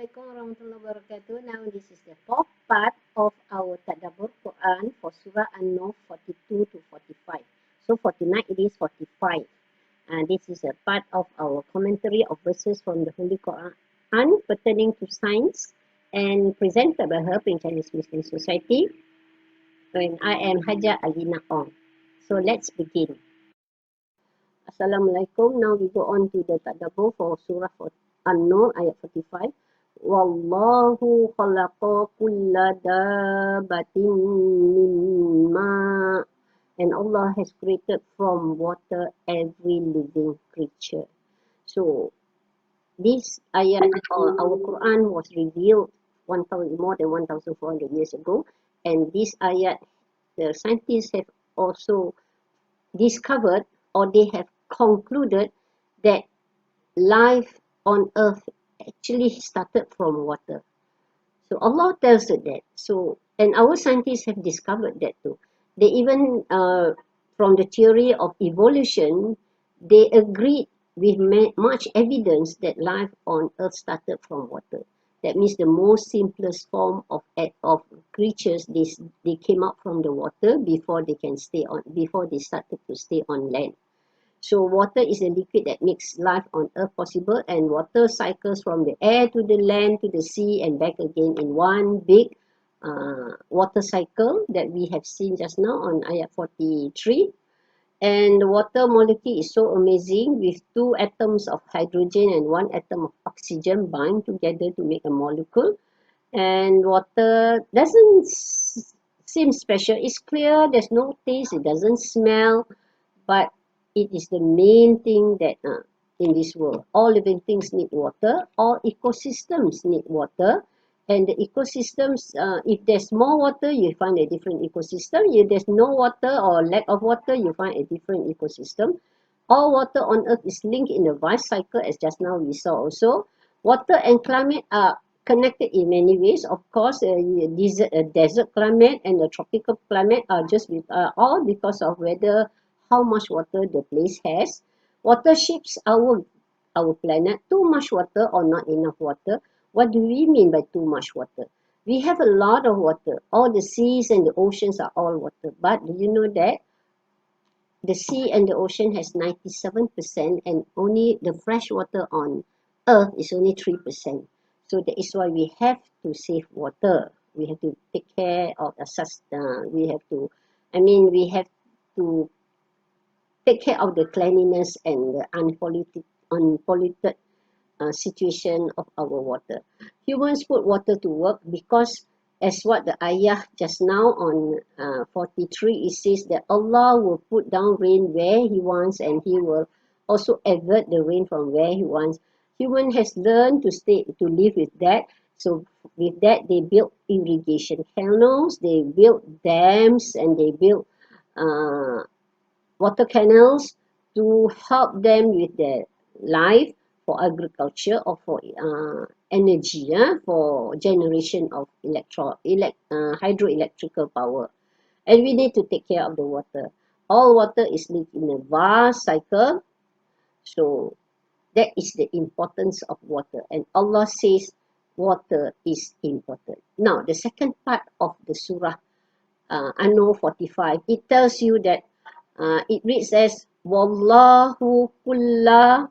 Assalamualaikum warahmatullahi wabarakatuh. Now this is the fourth part of our Tadabbur Quran for Surah An-Nur 42 to 45. So 49 it is 45. And this is a part of our commentary of verses from the Holy Quran pertaining to science and presented by Her in Chinese Muslim Society. And I am Hajar Alina Ong. So let's begin. Assalamualaikum. Now we go on to the Tadabbur for Surah An-Nur ayat 45. Wallahu khalaqa kulla dabbatin mimma, and Allah has created from water every living creature. So this ayat or our Quran was revealed more than 1,400 years ago, and this ayat the scientists have also discovered, or they have concluded, that life on earth actually started from water. So Allah tells us that. So, and our scientists have discovered that too. They even, from the theory of evolution, they agreed with much evidence that life on earth started from water. That means the most simplest form of creatures, they came up from the water before they started to stay on land. So water is a liquid that makes life on earth possible, and water cycles from the air to the land to the sea and back again in one big water cycle that we have seen just now on ayat 43. And the water molecule is so amazing, with 2 atoms of hydrogen and 1 atom of oxygen bind together to make a molecule. And water doesn't seem special. It's clear, there's no taste, it doesn't smell, but it is the main thing that in this world. All living things need water. All ecosystems need water. And the ecosystems, if there's more water, you find a different ecosystem. If there's no water or lack of water, you find a different ecosystem. All water on earth is linked in a vast cycle, as just now we saw also. Water and climate are connected in many ways. Of course, a desert climate and a tropical climate are just all because of whether how much water the place has. Water shapes our planet. Too much water or not enough water. What do we mean by too much water? We have a lot of water. All the seas and the oceans are all water. But do you know that the sea and the ocean has 97%, and only the fresh water on earth is only 3%. So that is why we have to save water. We have to take care of we have to take care of the cleanliness and the unpolluted situation of our water. Humans put water to work because, as what the ayah just now on 43, it says that Allah will put down rain where He wants, and He will also avert the rain from where He wants. Human has learned to live with that. So with that, they built irrigation canals, they built dams, and they built water canals to help them with their life, for agriculture or for energy, for generation of hydroelectrical power. And we need to take care of the water. All water is linked in a vast cycle. So that is the importance of water. And Allah says water is important. Now, the second part of the surah, An-Nur 45, it tells you that it reads as Wallahu kulla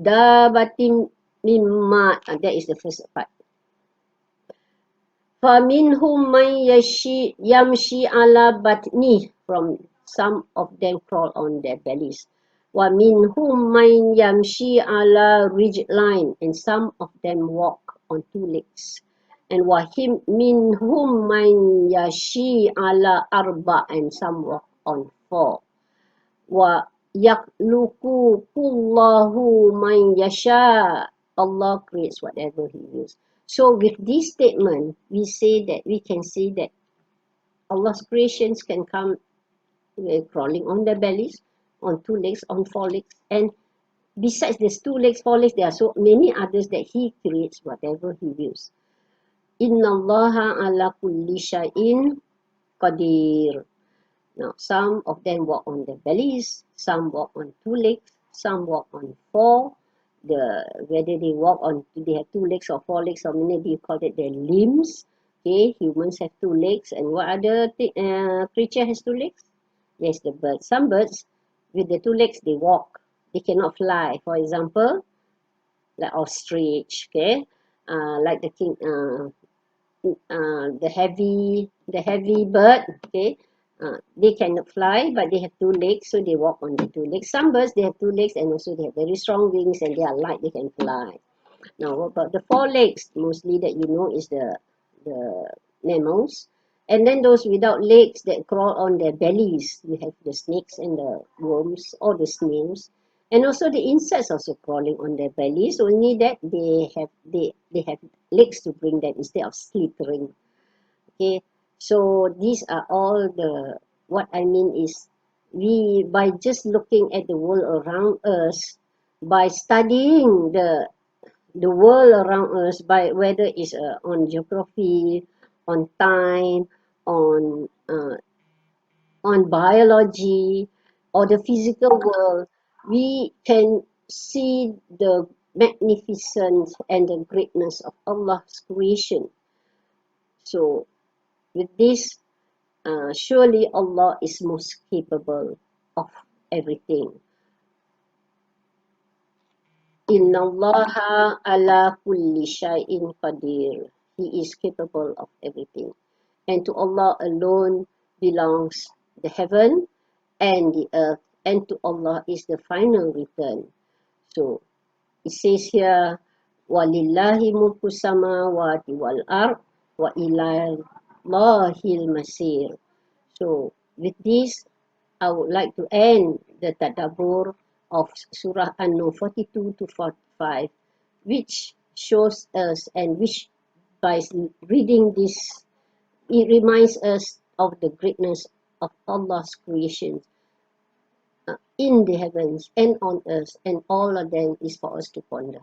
dabatin mimma. That is the first part. فَمِنْهُمْ مَنْ يَمْشِي عَلَى بَطْنِهِ. From some of them crawl on their bellies. وَمِنْهُمْ مَنْ يَمْشِي عَلَى رِجْلَيْنِ. And some of them walk on 2 legs. And وَمِنْهُمْ مَنْ يَمْشِي عَلَى أَرْبَعٍ. And some walk on 4. وَيَخْلُقُ اللَّهُ مَنْ يَشَاءُ. Allah creates whatever He wills. So with this statement, we can say that Allah's creations can come crawling on their bellies, on 2 legs, on 4 legs, and besides these 2 legs, 4 legs, there are so many others that He creates whatever He wills. Inna Allaha ala kulli shay'in qadir. Now, some of them walk on their bellies, some walk on 2 legs, some walk on 4. whether they walk on, they have 2 legs or 4 legs, or maybe you call it their limbs. Okay, humans have 2 legs, and what other creature has 2 legs? Yes, the bird. Some birds with the 2 legs they walk. They cannot fly. For example, like ostrich. Okay, like the king. The heavy bird, okay, they cannot fly, but they have 2 legs, so they walk on the 2 legs. Some birds they have 2 legs, and also they have very strong wings, and they are light, they can fly. Now, what about the 4 legs? Mostly that you know is the mammals, and then those without legs that crawl on their bellies. You have the snakes and the worms, or the snails, and also the insects also crawling on their bellies. Only that they have legs to bring them instead of slithering. Okay, so these are all the, what I mean is, we, by just looking at the world around us, by studying the world around us, by whether it's on geography, on time, on biology, or the physical world, we can see the magnificence and the greatness of Allah's creation. So with this, surely Allah is most capable of everything. Inna Allaha ala kulli shay'in qadir. He is capable of everything. And to Allah alone belongs the heaven and the earth. And to Allah is the final return. So it says here, وَلِلَّهِ مُلْكُ السَّمَاوَاتِ وَالْأَرْضِ وَإِلَى اللَّهِ الْمَصِيرُ. So with this, I would like to end the tadabbur of Surah An-Nur 42 to 45, which shows us, and which by reading this, it reminds us of the greatness of Allah's creation in the heavens and on earth, and all of them is for us to ponder.